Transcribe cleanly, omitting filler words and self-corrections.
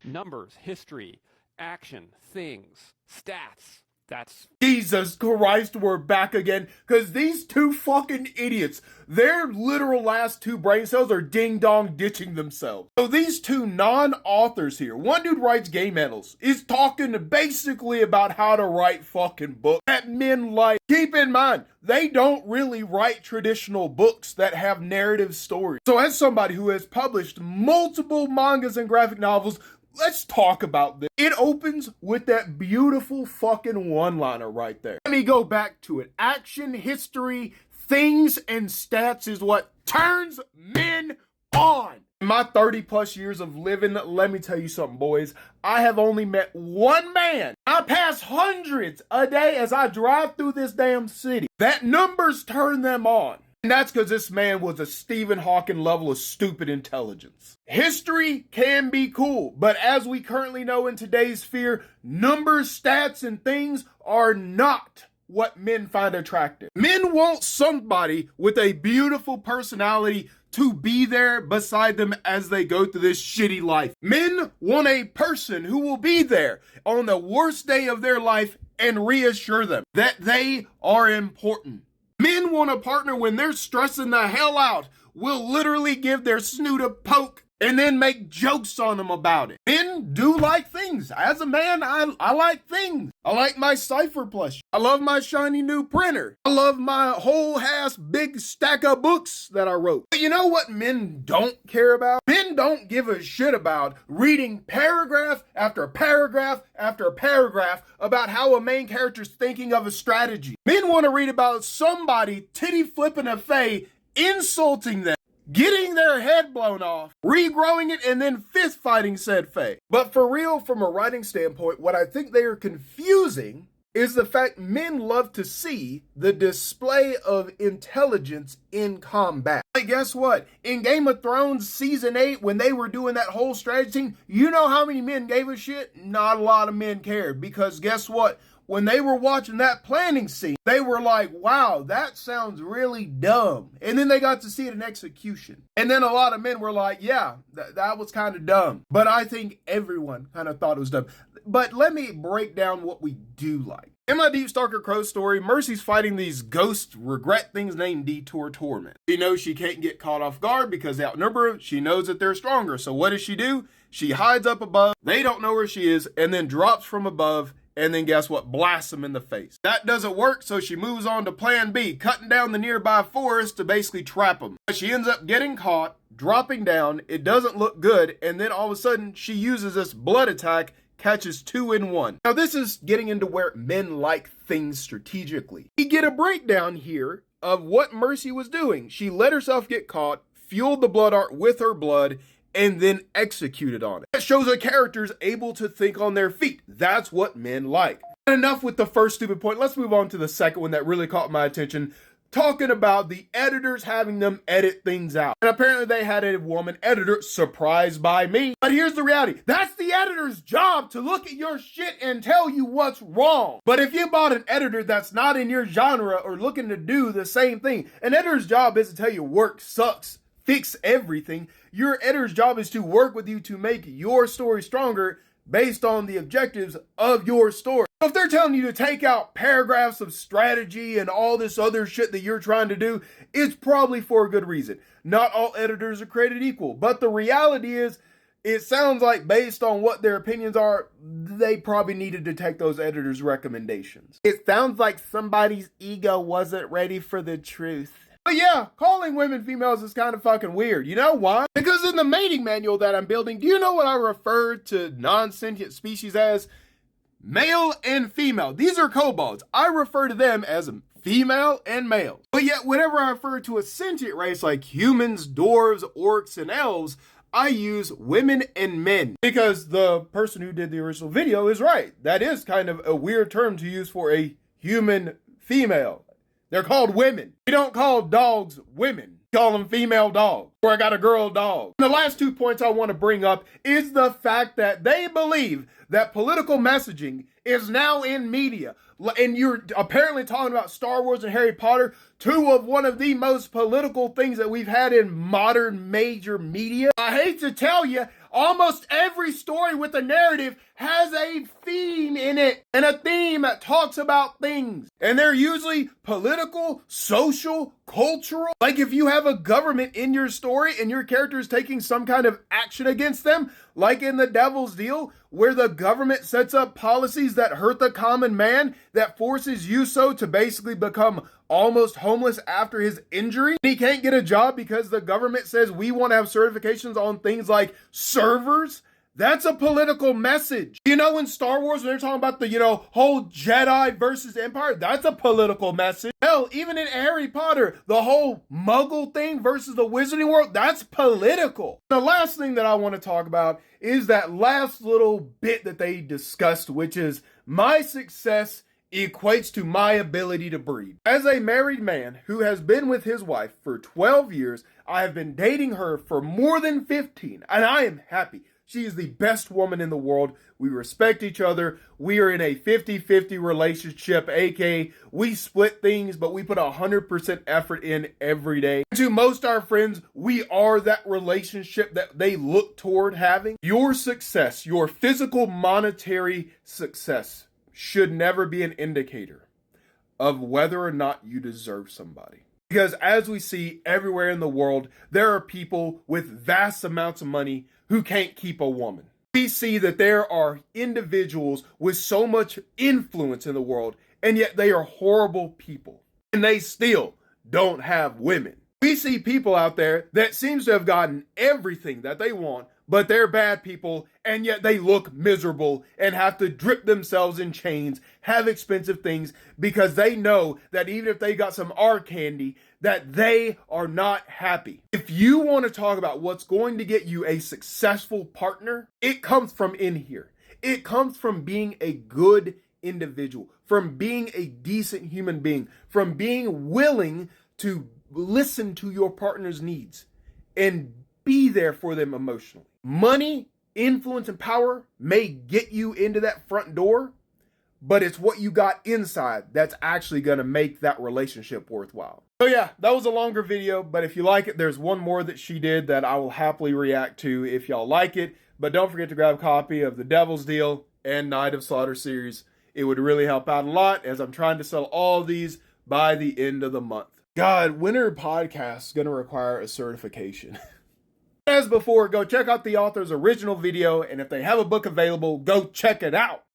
Numbers, history, action, things, stats. That's Jesus Christ, we're back again. Because these two fucking idiots, their literal last two brain cells are ding-dong ditching themselves. So these two non-authors here, one dude writes game annals, is talking basically about how to write fucking books that men like. Keep in mind, they don't really write traditional books that have narrative stories. So as somebody who has published multiple mangas and graphic novels, let's talk about this. It opens with that beautiful fucking one-liner right there. Let me go back to it. Action, history, things, and stats is what turns men on. In my 30 plus years of living, let me tell you something, boys. I have only met one man. I pass hundreds a day as I drive through this damn city. That numbers turn them on. And that's because this man was a Stephen Hawking level of stupid intelligence. History can be cool, but as we currently know in today's sphere, numbers, stats, and things are not what men find attractive. Men want somebody with a beautiful personality to be there beside them as they go through this shitty life. Men want a person who will be there on the worst day of their life and reassure them that they are important. Men want a partner when they're stressing the hell out, will literally give their snoot a poke and then make jokes on them about it. Men do like things. As a man, I like things. I like my Cypher plush. I love my shiny new printer. I love my whole ass big stack of books that I wrote. But you know what men don't care about? Men don't give a shit about reading paragraph after paragraph after paragraph about how a main character's thinking of a strategy. Men want to read about somebody titty flipping a fae, insulting them, getting their head blown off, regrowing it, and then fist fighting said fae. But for real, from a writing standpoint, what I think they are confusing is the fact men love to see the display of intelligence in combat. Like, guess what? In Game of Thrones Season 8, when they were doing that whole strategy thing, you know how many men gave a shit? Not a lot of men cared, because guess what? When they were watching that planning scene, they were like, wow, that sounds really dumb. And then they got to see it in execution. And then a lot of men were like, yeah, that was kind of dumb. But I think everyone kind of thought it was dumb. But let me break down what we do like. In my Deep Stalker Crow story, Mercy's fighting these ghost regret things named Detour Torment. She knows she can't get caught off guard because they outnumber her. She knows that they're stronger. So what does she do? She hides up above. They don't know where she is, and then drops from above. And then guess what? Blasts them in the face. That doesn't work, so she moves on to plan B, cutting down the nearby forest to basically trap them. But she ends up getting caught, dropping down, it doesn't look good, and then all of a sudden she uses this blood attack, catches 2 in 1. Now this is getting into where men like things strategically. We get a breakdown here of what Mercy was doing. She let herself get caught, fueled the blood art with her blood, and then executed on it. That shows a character's able to think on their feet. That's what men like. Enough with the first stupid point. Let's move on to the second one that really caught my attention. Talking about the editors having them edit things out. And apparently they had a woman editor, surprised by me. But here's the reality. That's the editor's job, to look at your shit and tell you what's wrong. But if you bought an editor that's not in your genre or looking to do the same thing, an editor's job is to tell you work sucks, fix everything. Your editor's job is to work with you to make your story stronger based on the objectives of your story. So if they're telling you to take out paragraphs of strategy and all this other shit that you're trying to do, it's probably for a good reason. Not all editors are created equal, but the reality is, it sounds like based on what their opinions are, they probably needed to take those editors' recommendations. It sounds like somebody's ego wasn't ready for the truth. But yeah, calling women females is kind of fucking weird. You know why? Because in the mating manual that I'm building, do you know what I refer to non-sentient species as? Male and female. These are kobolds. I refer to them as female and male. But yet, whenever I refer to a sentient race like humans, dwarves, orcs, and elves, I use women and men. Because the person who did the original video is right. That is kind of a weird term to use for a human female. They're called women. We don't call dogs women. We call them female dogs. Or I got a girl dog. And the last 2 points I want to bring up is the fact that they believe that political messaging is now in media. And you're apparently talking about Star Wars and Harry Potter, two of one of the most political things that we've had in modern major media. I hate to tell you, Almost every story with a narrative has a theme in it, and a theme that talks about things. And they're usually political, social, cultural. Like if you have a government in your story and your character is taking some kind of action against them, like in The Devil's Deal, where the government sets up policies that hurt the common man, that forces Yuso to basically become almost homeless after his injury. He can't get a job because the government says we want to have certifications on things like servers. That's a political message. You know, in Star Wars, when they're talking about the, whole Jedi versus Empire, that's a political message. Hell, even in Harry Potter, the whole Muggle thing versus the Wizarding World, that's political. The last thing that I want to talk about is that last little bit that they discussed, which is my success equates to my ability to breed. As a married man who has been with his wife for 12 years, I have been dating her for more than 15, and I am happy. She is the best woman in the world. We respect each other. We are in a 50-50 relationship, aka we split things, but we put 100% effort in every day. To most of our friends, we are that relationship that they look toward having. Your success, your physical monetary success, should never be an indicator of whether or not you deserve somebody. Because as we see everywhere in the world, there are people with vast amounts of money who can't keep a woman. We see that there are individuals with so much influence in the world, and yet they are horrible people, and they still don't have women. We see people out there that seems to have gotten everything that they want, but they're bad people, and yet they look miserable and have to drip themselves in chains, have expensive things, because they know that even if they got some R candy, that they are not happy. If you want to talk about what's going to get you a successful partner, it comes from in here. It comes from being a good individual, from being a decent human being, from being willing to listen to your partner's needs and be there for them emotionally. Money, influence, and power may get you into that front door, but it's what you got inside that's actually going to make that relationship worthwhile. So yeah, that was a longer video, but if you like it, there's one more that she did that I will happily react to if y'all like it. But don't forget to grab a copy of The Devil's Deal and Night of Slaughter series. It would really help out a lot as I'm trying to sell all of these by the end of the month. God, when are podcasts going to require a certification? As before, go check out the author's original video, and if they have a book available, go check it out.